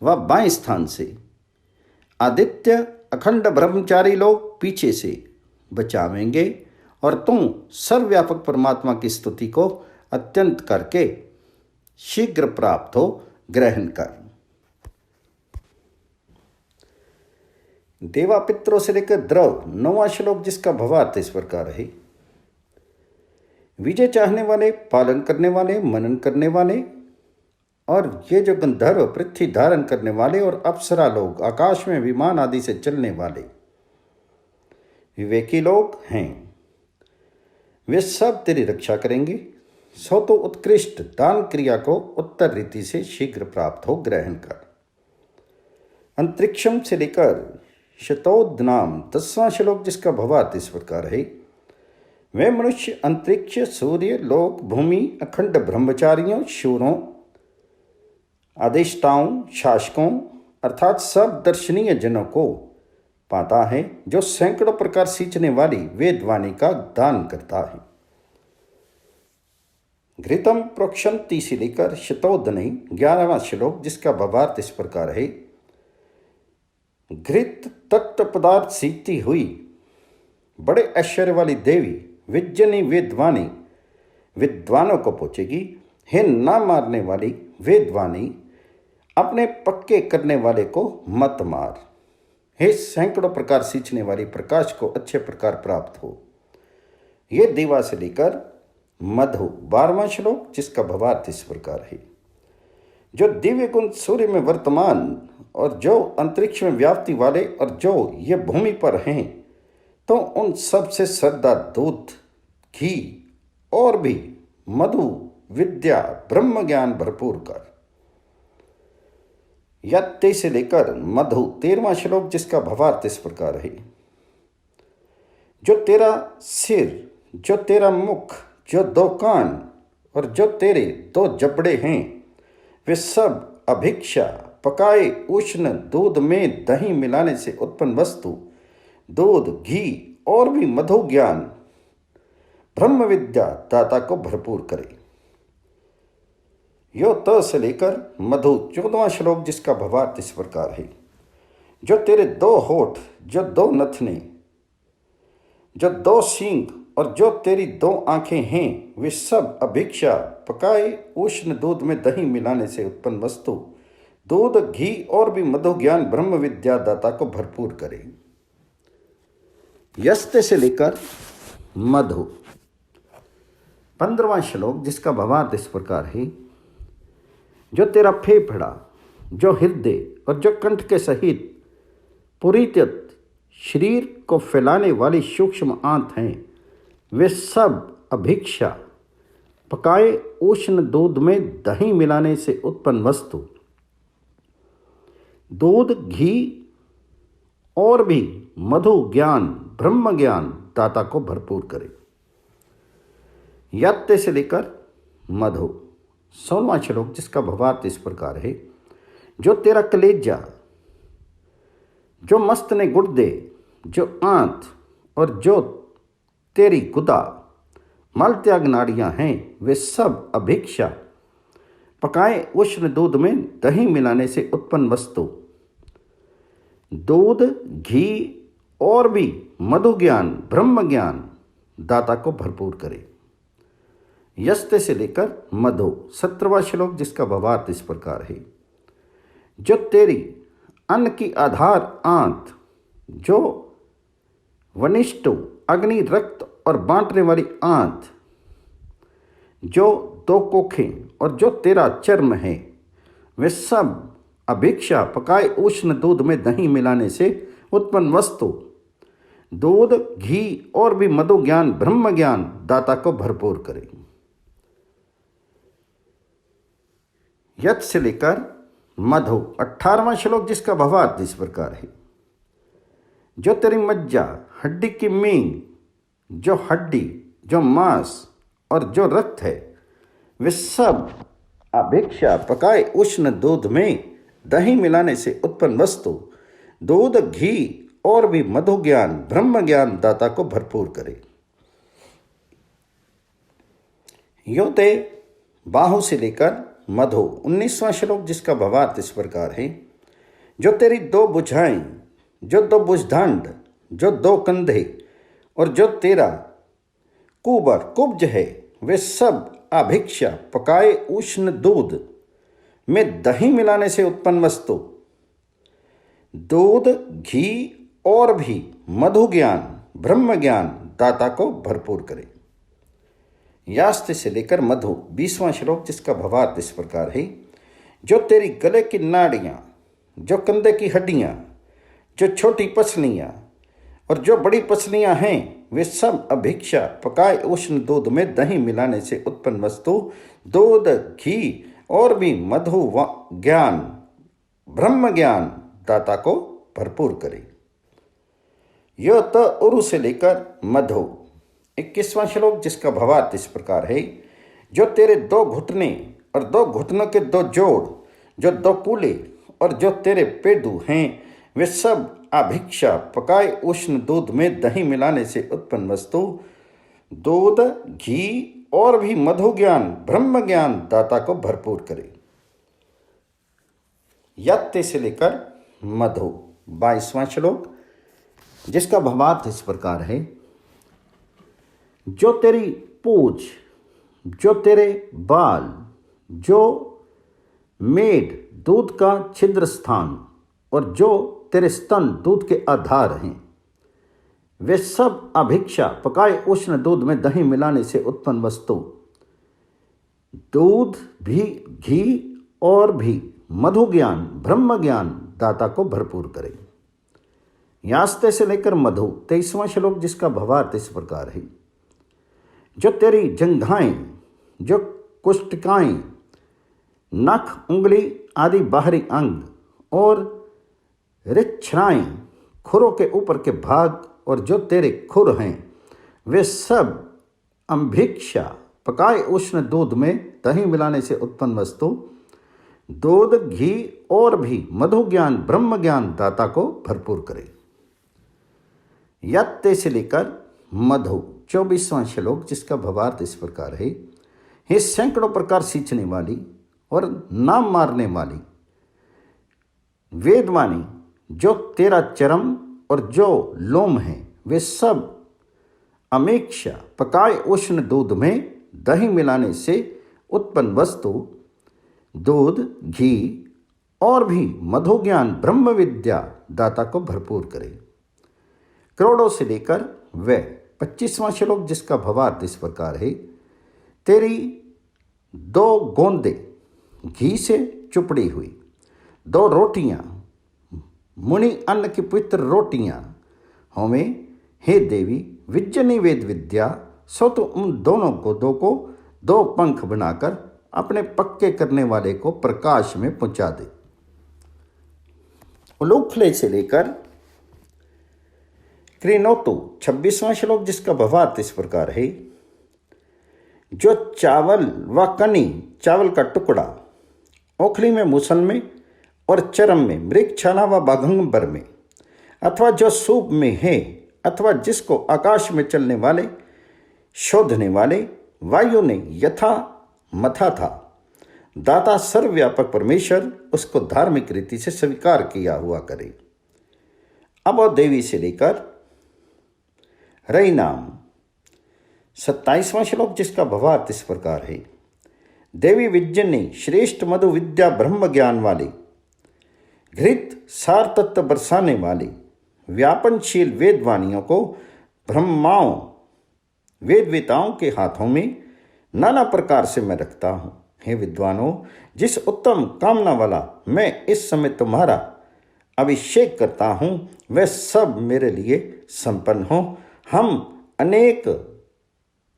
व बाएं स्थान से, आदित्य अखंड ब्रह्मचारी लोग पीछे से बचावेंगे, और तुम सर्वव्यापक परमात्मा की स्तुति को अत्यंत करके शीघ्र प्राप्त हो ग्रहण कर। देवा पितरों से लेकर द्रव 9वां श्लोक, जिसका भावार्थ इस प्रकार है। विजय चाहने वाले, पालन करने वाले, मनन करने वाले, और ये जो गंधर्व पृथ्वी धारण करने वाले और अप्सरा लोग आकाश में विमान आदि से चलने वाले विवेकी लोग हैं, वे सब तेरी रक्षा करेंगे। सो तो उत्कृष्ट दान क्रिया को उत्तर रीति से शीघ्र प्राप्त हो ग्रहण कर। अंतरिक्षम से लेकर शतोदनाम 10वां श्लोक, जिसका भावार्थ इस प्रकार है। वे मनुष्य अंतरिक्ष, सूर्य, लोक, भूमि, अखंड ब्रह्मचारियों, शूरों, अधिष्ठाओं, शासकों अर्थात सब दर्शनीय जनों को पाता है, जो सैकड़ों प्रकार सींचने वाली वेदवाणी का दान करता है। घृतम प्रोक्षंती से लेकर शतोदने 11वां श्लोक, जिसका भावार्थ इस प्रकार है। घृत तत्व पदार्थ सीखती हुई बड़े ऐश्वर्य वाली देवी विज्ञनी वेदवाणी विद्वानों को पूछेगी, हे ना मारने वाली वेदवाणी, अपने पक्के करने वाले को मत मार। हे सैकड़ों प्रकार सींचने वाली प्रकाश को अच्छे प्रकार प्राप्त हो। ये देवा से लेकर मधु 12वां श्लोक, जिसका भावार्थ इस प्रकार है। जो दिव्य गुण सूर्य में वर्तमान और जो अंतरिक्ष में व्याप्ति वाले और जो ये भूमि पर हैं, तो उन सब से श्रद्धा, दूध, घी और भी मधु, विद्या, ब्रह्म ज्ञान भरपूर कर। यत्ते से लेकर मधु 13वां श्लोक, जिसका भावार्थ इस प्रकार है। जो तेरा सिर, जो तेरा मुख, जो 2 कान और जो तेरे 2 जबड़े हैं, वे सब अभिक्षा, पकाए उष्ण दूध में दही मिलाने से उत्पन्न वस्तु, दूध, घी और भी मधु ज्ञान, ब्रह्म विद्या दाता को भरपूर करे। यो त से लेकर मधु 14वां श्लोक, जिसका भावार्थ इस प्रकार है। जो तेरे 2 होठ, जो 2 नथने, जो 2 सींग और जो तेरी 2 आंखें हैं, वे सब अभिक्षा, पकाए उष्ण दूध में दही मिलाने से उत्पन्न वस्तु, दूध, घी और भी मधु ज्ञान ब्रह्म विद्या दाता को भरपूर करे। यस्ते से लेकर मधु 15वां श्लोक, जिसका भावार्थ इस प्रकार है। जो तेरा फेफड़ा, जो हृदय और जो कंठ के सहित पुरीत्यत शरीर को फैलाने वाली सूक्ष्म आंत हैं, वे सब अभिक्षा पकाए उष्ण दूध में दही मिलाने से उत्पन्न वस्तु दूध घी और भी मधु ज्ञान ब्रह्म ज्ञान दाता को भरपूर करे। यत्ते से लेकर मधु 16वां श्लोक, जिसका भावार्थ इस प्रकार है। जो तेरा कलेजा, जो मस्त ने गुर्दे, जो आंत और जो तेरी गुदा मल त्याग नाड़ियां हैं, वे सब अभिक्षा पकाए उष्ण दूध में दही मिलाने से उत्पन्न वस्तु दूध घी और भी मधु ज्ञान ब्रह्म ज्ञान दाता को भरपूर करे। यस्ते से लेकर मधु 17वां श्लोक, जिसका भावार्थ इस प्रकार है। जो तेरी अन्न की आधार आंत, जो वनिष्ठ अग्नि रक्त और बांटने वाली आंत, जो दो कोखें और जो तेरा चर्म है, वे सब अभिक्षा पकाए उष्ण दूध में दही मिलाने से उत्पन्न वस्तु दूध घी और भी मधु ज्ञान ब्रह्म ज्ञान दाता को भरपूर करे। यत् से लेकर मधु 18वां श्लोक, जिसका भावार्थ इस प्रकार है। जो तेरी मज्जा हड्डी की मींग, जो हड्डी जो मांस और जो रक्त है, वे सब अभिक्षा पकाए उष्ण दूध में दही मिलाने से उत्पन्न वस्तु दूध घी और भी मधु ज्ञान ब्रह्म ज्ञान दाता को भरपूर करे। योते बाहु से लेकर मधु 19वां श्लोक, जिसका भावार्थ इस प्रकार है। जो तेरी दो भुजाएं, जो दो भुजदंड, जो दो कंधे और जो तेरा कुबर कुब्ज है, वे सब अभिक्षा पकाए उष्ण दूध में दही मिलाने से उत्पन्न वस्तु दूध घी और भी मधु ज्ञान ब्रह्म ज्ञान दाता को भरपूर करे। यास्ते से लेकर मधु 20वां श्लोक, जिसका भावार्थ इस प्रकार है। जो तेरी गले की नाड़ियां, जो कंधे की हड्डियां, जो छोटी पसलियां और जो बड़ी पसलियां हैं, वे सब अभिक्षा पकाए उष्ण दूध में दही मिलाने से उत्पन्न वस्तु दूध घी और भी मधु ज्ञान ब्रह्म ज्ञान दाता को भरपूर करे। यो त उरु से लेकर मधु 21वां श्लोक, जिसका भावार्थ इस प्रकार है। जो तेरे दो घुटने और दो घुटनों के दो जोड़, जो दो कूले और जो तेरे पेडू हैं, वे सब अभिक्षा पकाए उष्ण दूध में दही मिलाने से उत्पन्न वस्तु दूध घी और भी मधु ज्ञान ब्रह्म ज्ञान दाता को भरपूर करे। यत्ते से लेकर मधु 22वां श्लोक, जिसका भावार्थ इस प्रकार है। जो तेरी पूंछ, जो तेरे बाल, जो मेड दूध का छिद्र स्थान और जो तेरे स्तन दूध के आधार हैं, वे सब अभिक्षा पकाए उष्ण दूध में दही मिलाने से उत्पन्न वस्तु दूध भी घी और भी मधु ज्ञान ब्रह्म ज्ञान दाता को भरपूर करे। यास्ते से लेकर मधु 23वां श्लोक, जिसका भावार्थ इस प्रकार है। जो तेरी जंघाएं, जो कुष्ठिकाएं, नख उंगली आदि बाहरी अंग और रिच्छराएं, खुरों के ऊपर के भाग और जो तेरे खुर हैं, वे सब अभिक्षा पकाए उष्ण दूध में दही मिलाने से उत्पन्न वस्तु दूध घी और भी मधु ज्ञान ब्रह्म ज्ञान दाता को भरपूर करे। यत्ते से लेकर मधु 24वां श्लोक, जिसका भावार्थ इस प्रकार है। हे सैकड़ों प्रकार सींचने वाली और नाम मारने वाली वेदवाणी, जो तेरा चरम और जो लोम है, वे सब अमेक्षा पकाए उष्ण दूध में दही मिलाने से उत्पन्न वस्तु दूध घी और भी मधु ज्ञान ब्रह्म विद्या दाता को भरपूर करे। करोड़ों से लेकर वह 25वां श्लोक, जिसका भावार्थ इस प्रकार है। तेरी दो गोंदे घी से चुपड़ी हुई, दो रोटियां मुनि अन्न की पवित्र रोटियां होवें, हे देवी विज्जनी वेद विद्या सो तो उन दोनों को दो पंख बनाकर अपने पक्के करने वाले को प्रकाश में पहुंचा दे। उलूखले से लेकर क्रीनोतु 26वां श्लोक, जिसका भावार्थ इस प्रकार है। जो चावल व कनी, चावल का टुकड़ा, ओखली में, मूसल में और चरम में, मृगछाला व बाघंबर में, अथवा जो सूप में है, अथवा जिसको आकाश में चलने वाले, शोधने वाले वायु ने यथा मथा था, दाता सर्वव्यापक परमेश्वर उसको धार्मिक रीति से स्वीकार किया हुआ करे। अब और देवी से लेकर रई नाम 27वां श्लोक, जिसका भावार्थ इस प्रकार है। देवी विजयनी श्रेष्ठ मधु विद्या ब्रह्म ज्ञान वाले, घृत सार तत्व बरसाने वाले, व्यापनशील वेदवाणियों को ब्रह्माओं वेदवेताओं के हाथों में नाना प्रकार से मैं रखता हूँ। हे विद्वानों, जिस उत्तम कामना वाला मैं इस समय तुम्हारा अभिषेक करता हूँ, वह सब मेरे लिए संपन्न हो। हम अनेक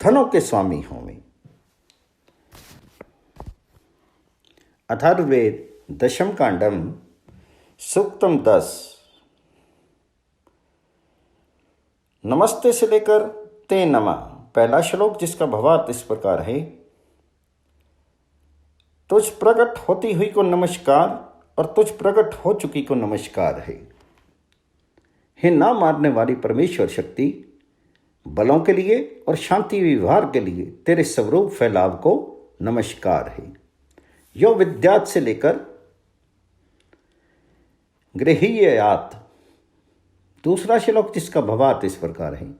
धनों के स्वामी होंगे। अथर्ववेद दशम कांडम सूक्तम 10 नमस्ते से लेकर ते नमः, पहला श्लोक, जिसका भावार्थ इस प्रकार है। तुझ प्रकट होती हुई को नमस्कार और तुझ प्रकट हो चुकी को नमस्कार है। हे ना मारने वाली परमेश्वर शक्ति, बलों के लिए और शांति व्यवहार के लिए तेरे स्वरूप फैलाव को नमस्कार है। यो विद्यात से लेकर गृहीयात, दूसरा श्लोक, जिसका भावार्थ इस प्रकार है।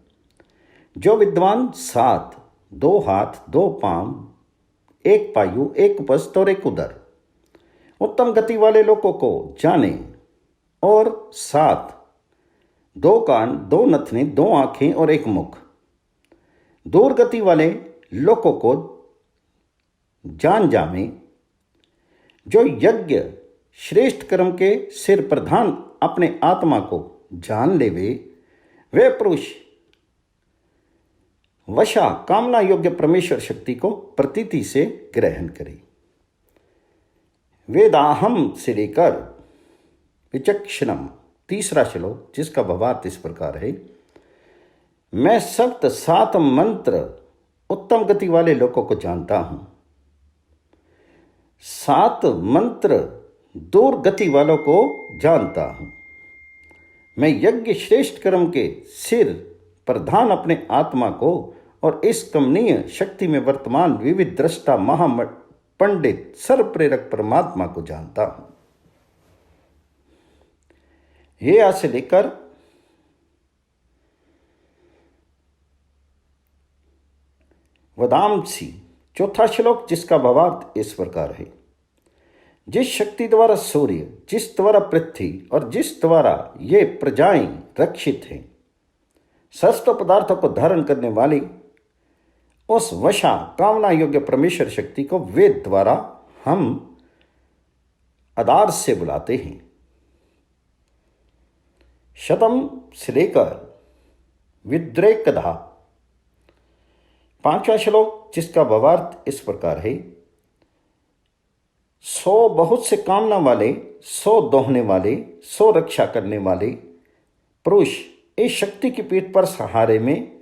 जो विद्वान 7, 2 हाथ 2 पांव, 1 पायु 1 उपस्थ और 1 उदर, उत्तम गति वाले लोगों को जाने, और 7, 2 कान 2 नथने 2 आंखें और 1 मुख, दूर गति वाले लोगों को जान जामे। जो यज्ञ श्रेष्ठ कर्म के सिर प्रधान अपने आत्मा को जान लेवे, वे पुरुष वशा कामना योग्य परमेश्वर शक्ति को प्रतीति से ग्रहण करे। वेदाहम से लेकर विचक्षणम, तीसरा श्लोक, जिसका भावार्थ इस प्रकार है। मैं सप्त 7 मंत्र उत्तम गति वाले लोगों को जानता हूं। 7 मंत्र दूर गति वालों को जानता हूं। मैं यज्ञ श्रेष्ठ कर्म के सिर प्रधान अपने आत्मा को और इस कमनीय शक्ति में वर्तमान विविध दृष्टा महापंडित सर्व प्रेरक परमात्मा को जानता हूं। ये आज से लेकर वदामसी, चौथा श्लोक, जिसका भावार्थ इस प्रकार है। जिस शक्ति द्वारा सूर्य, जिस द्वारा पृथ्वी और जिस द्वारा ये प्रजाएं रक्षित हैं, षष्ठ पदार्थों को धारण करने वाली उस वशा कामना योग्य परमेश्वर शक्ति को वेद द्वारा हम आधार से बुलाते हैं। शतम से लेकर विद्रेकधा, 5वां श्लोक, जिसका भावार्थ इस प्रकार है। 100 बहुत से कामना वाले, 100 दोहने वाले, 100 रक्षा करने वाले पुरुष इस शक्ति की पीठ पर सहारे में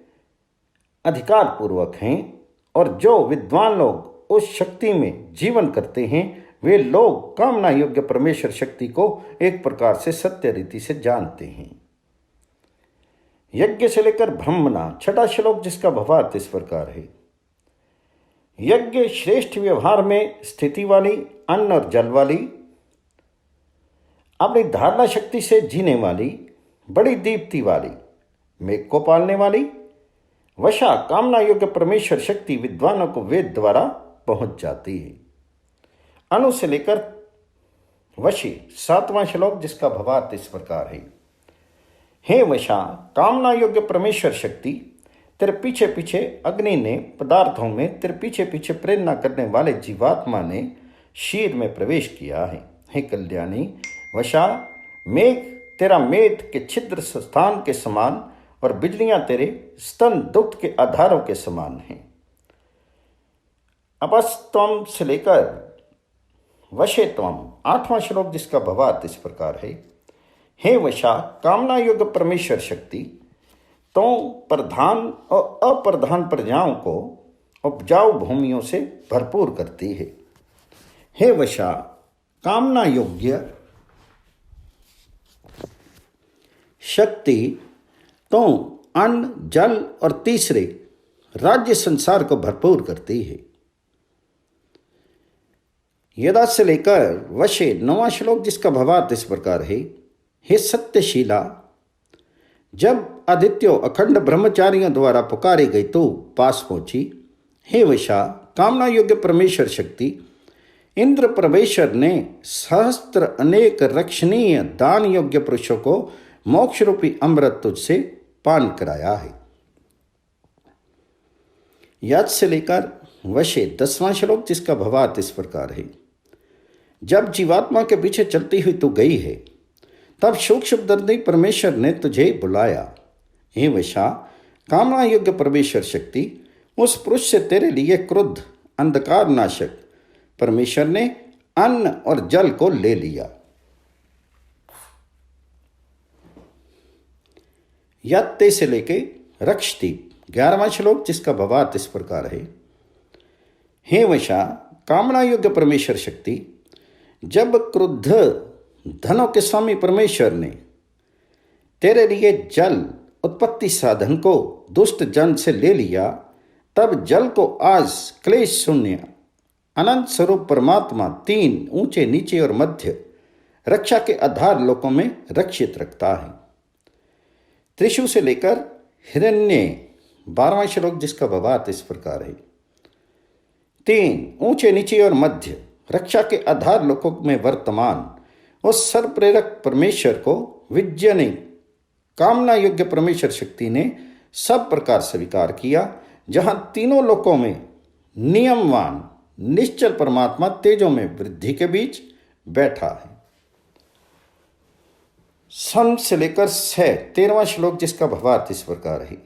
अधिकार पूर्वक हैं, और जो विद्वान लोग उस शक्ति में जीवन करते हैं, वे लोग कामना योग्य परमेश्वर शक्ति को एक प्रकार से सत्य रीति से जानते हैं। यज्ञ से लेकर ब्रह्मणा, 6वां श्लोक, जिसका भावार्थ इस प्रकार है। यज्ञ श्रेष्ठ व्यवहार में स्थिति वाली, अन्न और जल वाली, अपनी धारणा शक्ति से जीने वाली, बड़ी दीप्ति वाली, मेघ को पालने वाली, वशा कामना योग्य परमेश्वर शक्ति विद्वानों को वेद द्वारा पहुंच जाती है। अनु से लेकर वशी, 7वां श्लोक, जिसका भावार्थ इस प्रकार है। हे वशा कामना योग्य परमेश्वर शक्ति, तेरे पीछे पीछे अग्नि ने पदार्थों में तेरे पीछे पीछे प्रेरणा करने वाले जीवात्मा ने शीर में प्रवेश किया है। हे कल्याणी वशा, मेघ तेरा मेघ के छिद्र स्थान के समान और बिजलियां तेरे स्तन दुग्ध के आधारों के समान हैं। अपस्तम से लेकर वशेत्वम 8वां श्लोक, जिसका भावार्थ इस प्रकार है। हे वशा, कामना युक्त परमेश्वर शक्ति तो प्रधान और अप्रधान प्रजाओं को उपजाऊ भूमियों से भरपूर करती है। हे वशा, कामना योग्य शक्ति तो अन्न, जल और तीसरे राज्य संसार को भरपूर करती है। यदा से लेकर वशे 9वां श्लोक, जिसका भावार्थ इस प्रकार है। हे सत्यशीला, जब आदित्यो अखंड ब्रह्मचारियों द्वारा पुकारे गई तो पास पहुंची। हे वशा, कामना योग्य परमेश्वर शक्ति इंद्र परमेश्वर ने सहस्त्र अनेक रक्षणीय दान योग्य पुरुषों को मोक्ष रूपी अमृत तुझसे पान कराया है। याद से लेकर वशे 10वां श्लोक, जिसका भावार्थ इस प्रकार है। जब जीवात्मा के पीछे चलती हुई तू गई है, तब सूक्ष्म दर्दी परमेश्वर ने तुझे बुलाया। हे वशा, कामना योग्य परमेश्वर शक्ति उस पुरुष से तेरे लिए क्रुद्ध अंधकार नाशक परमेश्वर ने अन्न और जल को ले लिया। यत्ते से लेके रक्षदीप 11वां श्लोक, जिसका भावार्थ इस प्रकार है। हे वशा, कामना योग्य परमेश्वर शक्ति जब क्रुद्ध धनों के स्वामी परमेश्वर ने तेरे लिए जल उत्पत्ति साधन को दुष्ट जन से ले लिया, तब जल को आज क्लेश शून्य अनंत स्वरूप परमात्मा 3 ऊंचे, नीचे और मध्य रक्षा के आधार लोकों में रक्षित रखता है। त्रिशु से लेकर हिरण्य 12वां श्लोक, जिसका भावार्थ इस प्रकार है। 3 ऊंचे, नीचे और मध्य रक्षा के आधार लोकों में वर्तमान उस सर्व प्रेरक परमेश्वर को विज्ञानी कामना योग्य परमेश्वर शक्ति ने सब प्रकार स्वीकार किया, जहां तीनों लोकों में नियमवान निश्चल परमात्मा तेजों में वृद्धि के बीच बैठा है। सम से लेकर 13वां श्लोक, जिसका भावार्थ इस प्रकार है।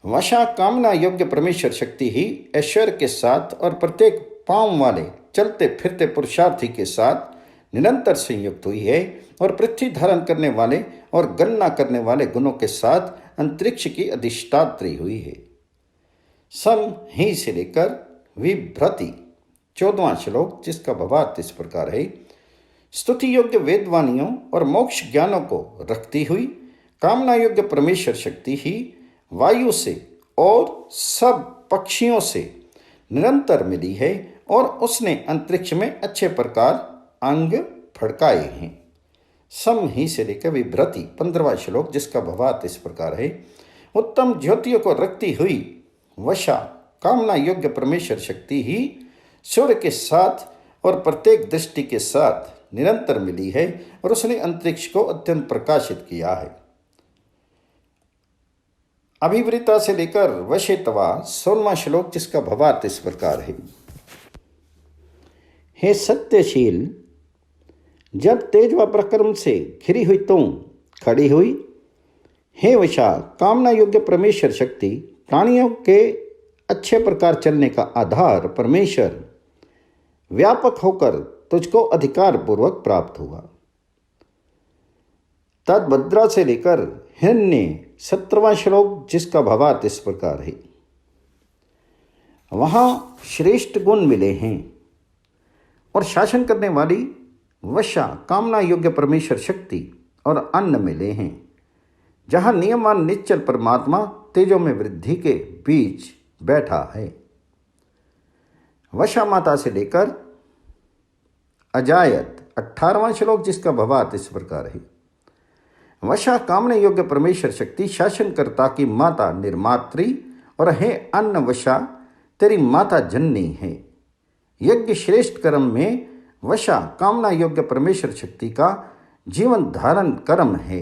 वशा, कामना योग्य परमेश्वर शक्ति ही ऐश्वर्य के साथ और प्रत्येक पांव वाले चलते फिरते पुरुषार्थी के साथ निरंतर संयुक्त हुई है और पृथ्वी धारण करने वाले और गणना करने वाले गुणों के साथ अंतरिक्ष की अधिष्ठात्री हुई है। सम ही से लेकर विभ्रति 14वां श्लोक, जिसका भावार्थ इस प्रकार है। स्तुति योग्य वेदवाणियों और मोक्ष ज्ञानों को रखती हुई कामना योग्य परमेश्वर शक्ति ही वायु से और सब पक्षियों से निरंतर मिली है और उसने अंतरिक्ष में अच्छे प्रकार अंग फड़काए हैं। सम ही से लेकर विभ्रति 15वां श्लोक, जिसका भावार्थ इस प्रकार है। उत्तम ज्योतियों को रखती हुई वशा, कामना योग्य परमेश्वर शक्ति ही सूर्य के साथ और प्रत्येक दृष्टि के साथ निरंतर मिली है और उसने अंतरिक्ष को अत्यंत प्रकाशित किया है। अभिवृता से लेकर वशेतवा 16वां श्लोक, जिसका भावार्थ इस प्रकार है। हे सत्यशील, जब तेज व प्रक्रम से घिरी हुई तुम खड़ी हुई, हे वशा, कामना योग्य परमेश्वर शक्ति प्राणियों के अच्छे प्रकार चलने का आधार परमेश्वर व्यापक होकर तुझको अधिकार पूर्वक प्राप्त हुआ। तद्भद्रा से लेकर हिरण्य 17वां श्लोक, जिसका भावार्थ इस प्रकार है। वहां श्रेष्ठ गुण मिले हैं और शासन करने वाली वशा, कामना योग्य परमेश्वर शक्ति और अन्न मिले हैं, जहां नियमवान निश्चल परमात्मा तेजों में वृद्धि के बीच बैठा है। वशा माता से लेकर अजायत 18वां श्लोक, जिसका भावार्थ इस प्रकार है। वशा, कामना योग्य परमेश्वर शक्ति शासनकर्ता की माता निर्मात्री और हे अन्न वशा, तेरी माता जननी है। यज्ञ श्रेष्ठ कर्म में वशा, कामना योग्य परमेश्वर शक्ति का जीवन धारण कर्म है।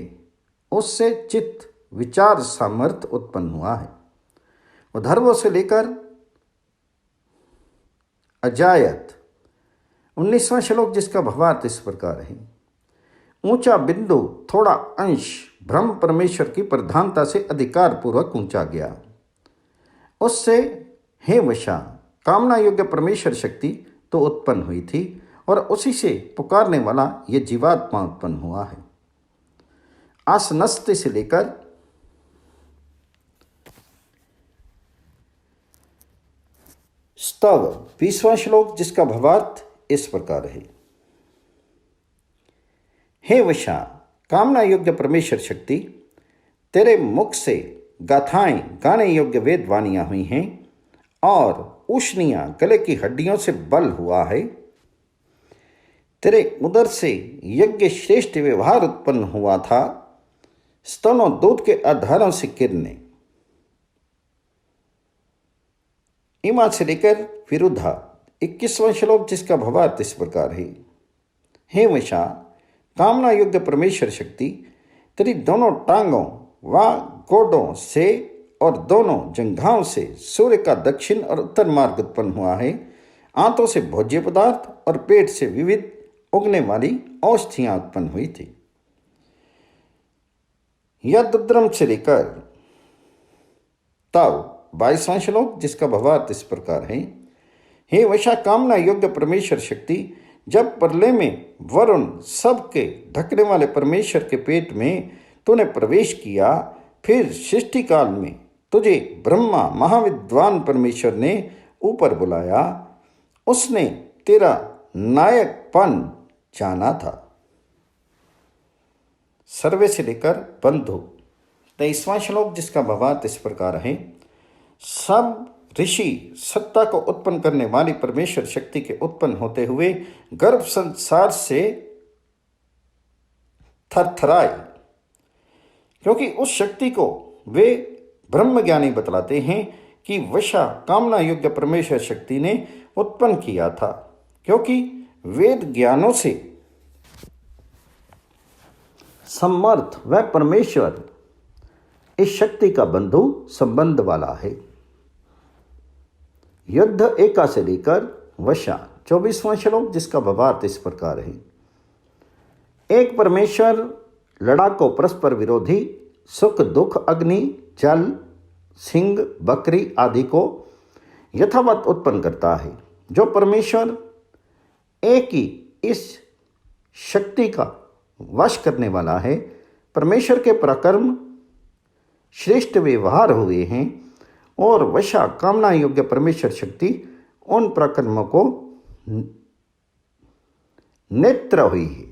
उससे चित्त विचार सामर्थ्य उत्पन्न हुआ है। उधर्वों से लेकर अजायत 19वां श्लोक, जिसका भावार्थ इस प्रकार है। ऊंचा बिंदु थोड़ा अंश ब्रह्म परमेश्वर की प्रधानता से अधिकार पूर्वक ऊंचा गया। उससे हे वशा कामना योग्य परमेश्वर शक्ति तो उत्पन्न हुई थी और उसी से पुकारने वाला यह जीवात्मा उत्पन्न हुआ है। आसनस्ते से लेकर स्तव 20वां श्लोक, जिसका भावार्थ इस प्रकार है। हे वशा कामना योग्य परमेश्वर शक्ति, तेरे मुख से गाथाएं गाने योग्य वेद वाणियां हुई हैं और उष्णियां गले की हड्डियों से बल हुआ है। तेरे उदर से यज्ञ श्रेष्ठ व्यवहार उत्पन्न हुआ था, स्तनों दूध के आधारों से किरणें। इमा से लेकर विरुद्धा 21वां श्लोक, जिसका भावार्थ इस प्रकार है। हे वशा कामना योग्य परमेश्वर शक्ति, तेरी दोनों टांगों व गोडों से और दोनों जंघाओं से सूर्य का दक्षिण और उत्तर मार्ग उत्पन्न हुआ है। आंतों से भोज्य पदार्थ और पेट से विविध उगने वाली औषधियां उत्पन्न हुई थी। यद्रुद्रम से लेकर तव 22वां श्लोक, जिसका भावार्थ इस प्रकार है। हे वशा कामना योग्य परमेश्वर शक्ति, जब प्रलय में वरुण सबके ढकने वाले परमेश्वर के पेट में तूने प्रवेश किया, फिर सृष्टि काल में तुझे ब्रह्मा महाविद्वान परमेश्वर ने ऊपर बुलाया, उसने तेरा नायकपन जाना था। सर्वे से लेकर बंधु 23वां श्लोक, जिसका भावार्थ इस प्रकार है। सब ऋषि सत्ता को उत्पन्न करने वाली परमेश्वर शक्ति के उत्पन्न होते हुए गर्भ संसार से थरथराए, क्योंकि उस शक्ति को वे ब्रह्मज्ञानी बतलाते हैं कि वशा कामना योग्य परमेश्वर शक्ति ने उत्पन्न किया था, क्योंकि वेद ज्ञानों से समर्थ वह परमेश्वर इस शक्ति का बंधु संबंध वाला है। युद्ध एका से लेकर वशा 24वां श्लोक, जिसका भावार्थ इस प्रकार है। एक परमेश्वर लड़ाकों परस्पर विरोधी सुख दुख अग्नि जल सिंह बकरी आदि को यथावत उत्पन्न करता है। जो परमेश्वर एक ही इस शक्ति का वश करने वाला है, परमेश्वर के पराक्रम श्रेष्ठ व्यवहार हुए हैं और वशा कामना योग्य परमेश्वर शक्ति उन पराक्रमों को नेत्र हुई है।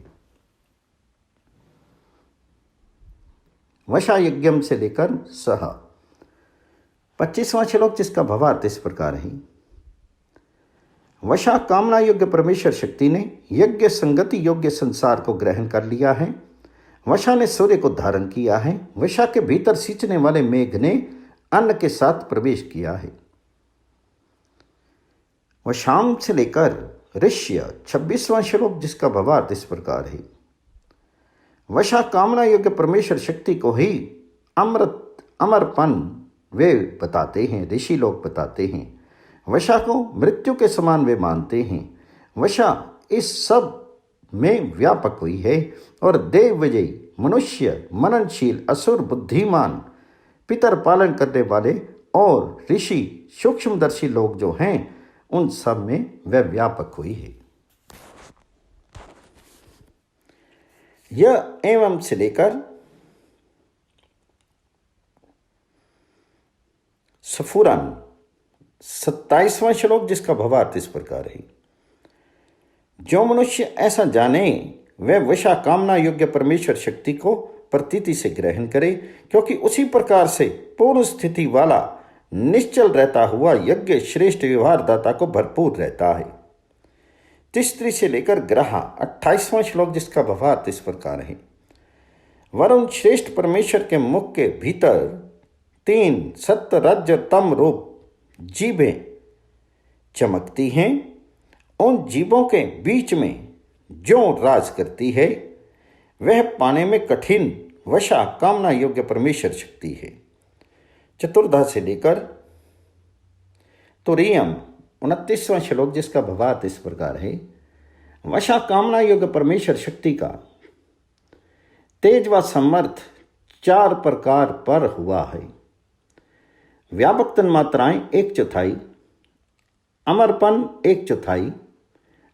वशा यज्ञम से लेकर सह 25वां श्लोक, जिसका भावार्थ इस प्रकार है। वशा कामना योग्य परमेश्वर शक्ति ने यज्ञ संगति योग्य संसार को ग्रहण कर लिया है। वशा ने सूर्य को धारण किया है। वशा के भीतर सींचने वाले मेघ ने अन्न के साथ प्रवेश किया है। वशाम से लेकर ऋष्य 26वां श्लोक, जिसका भावार्थ इस प्रकार है। वशा कामना योग्य परमेश्वर शक्ति को ही अमृत अमरपन वे बताते हैं, ऋषि लोग बताते हैं। वशा को मृत्यु के समान वे मानते हैं। वशा इस सब में व्यापक हुई है और देव विजयी मनुष्य मननशील असुर बुद्धिमान पितर पालन करने वाले और ऋषि सूक्ष्मदर्शी लोग जो हैं, उन सब में वह व्यापक हुई है। यह एवं से लेकर सफुरन 27वां श्लोक, जिसका भावार्थ इस प्रकार है। जो मनुष्य ऐसा जाने वह वशा कामना योग्य परमेश्वर शक्ति को प्रतीति से ग्रहण करे, क्योंकि उसी प्रकार से पूर्ण स्थिति वाला निश्चल रहता हुआ यज्ञ श्रेष्ठ व्यवहारदाता को भरपूर रहता है। तिस्त्री से लेकर ग्रह 28वां श्लोक, जिसका भावार्थ इस प्रकार है। वरुण श्रेष्ठ परमेश्वर के मुख के भीतर 3 सत्य रज तम रूप जीभें चमकती हैं। उन जीवों के बीच में जो राज करती है वह पाने में कठिन वशा कामना योग्य परमेश्वर शक्ति है। चतुर्धा से लेकर तुरीयम 29वां श्लोक, जिसका भावार्थ इस प्रकार है। वशा कामना योग्य परमेश्वर शक्ति का तेज व समर्थ 4 प्रकार पर हुआ है। व्यापक तन्मात्राएं 1/4, अमरपन 1/4,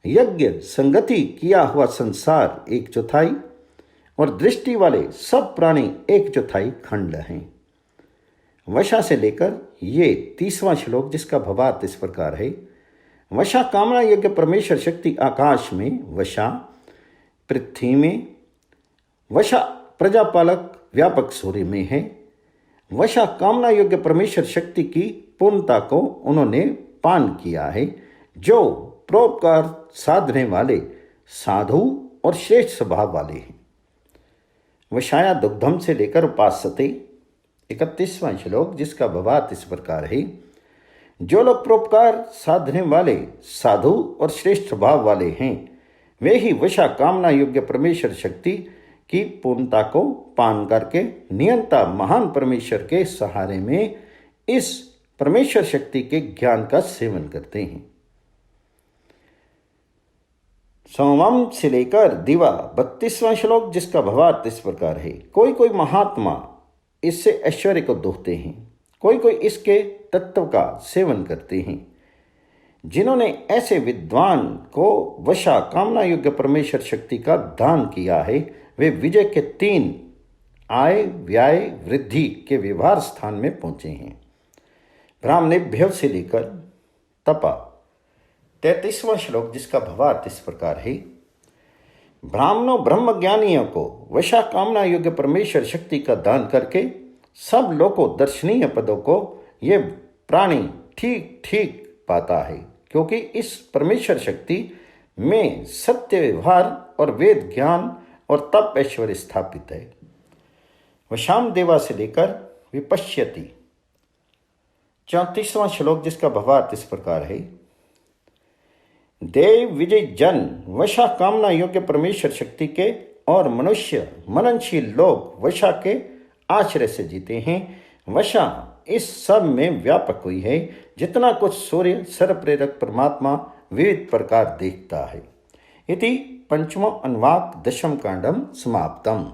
यज्ञ संगति किया हुआ संसार 1/4 और दृष्टि वाले सब प्राणी 1/4 खंड हैं। वशा से लेकर ये 30वां श्लोक, जिसका भावार्थ इस प्रकार है। वशा कामना योग्य परमेश्वर शक्ति आकाश में, वशा पृथ्वी में, वशा प्रजापालक व्यापक सूर्य में है। वशा कामना योग्य परमेश्वर शक्ति की पूर्णता को उन्होंने पान किया है, जो परोपकार साधने वाले साधु और श्रेष्ठ स्वभाव वाले हैं। वशाया दुग्धम से लेकर उपासते 31वां श्लोक, जिसका भावार्थ इस प्रकार है। जो लोग परोपकार साधने वाले साधु और श्रेष्ठ स्वभाव वाले हैं, वे ही वशा कामना योग्य परमेश्वर शक्ति की पूर्णता को पान करके नियंता महान परमेश्वर के सहारे में इस परमेश्वर शक्ति के ज्ञान का सेवन करते हैं। सोमम से लेकर दिवा 32वां श्लोक, जिसका भावार्थ इस प्रकार है। कोई कोई महात्मा इससे ऐश्वर्य को दोहते हैं, कोई कोई इसके तत्व का सेवन करते हैं। जिन्होंने ऐसे विद्वान को वशा कामना योग्य परमेश्वर शक्ति का दान किया है, वे विजय के 3 आय व्यय वृद्धि के व्यवहार स्थान में पहुंचे हैं। ब्राह्मणेभ्य से लेकर तपा 33वां श्लोक, जिसका भावार्थ इस प्रकार है। ब्राह्मणों ब्रह्मज्ञानियों को वशा कामना योग्य परमेश्वर शक्ति का दान करके सब लोगों दर्शनीय पदों को ये प्राणी ठीक ठीक पाता है, क्योंकि इस परमेश्वर शक्ति में सत्य व्यवहार और वेद ज्ञान और तप ऐश्वर्य स्थापित है। वशाम देवा से लेकर विपश्यति 34वां श्लोक, जिसका भावार्थ इस प्रकार है। देव विजय जन वशा कामना योग्य परमेश्वर शक्ति के और मनुष्य मननशील लोग वशा के आश्रय से जीते हैं। वशा इस सब में व्यापक हुई है, जितना कुछ सूर्य सर्वप्रेरक परमात्मा विविध प्रकार देखता है। इति पंचमो अनुवाक 10 कांडम समाप्तम।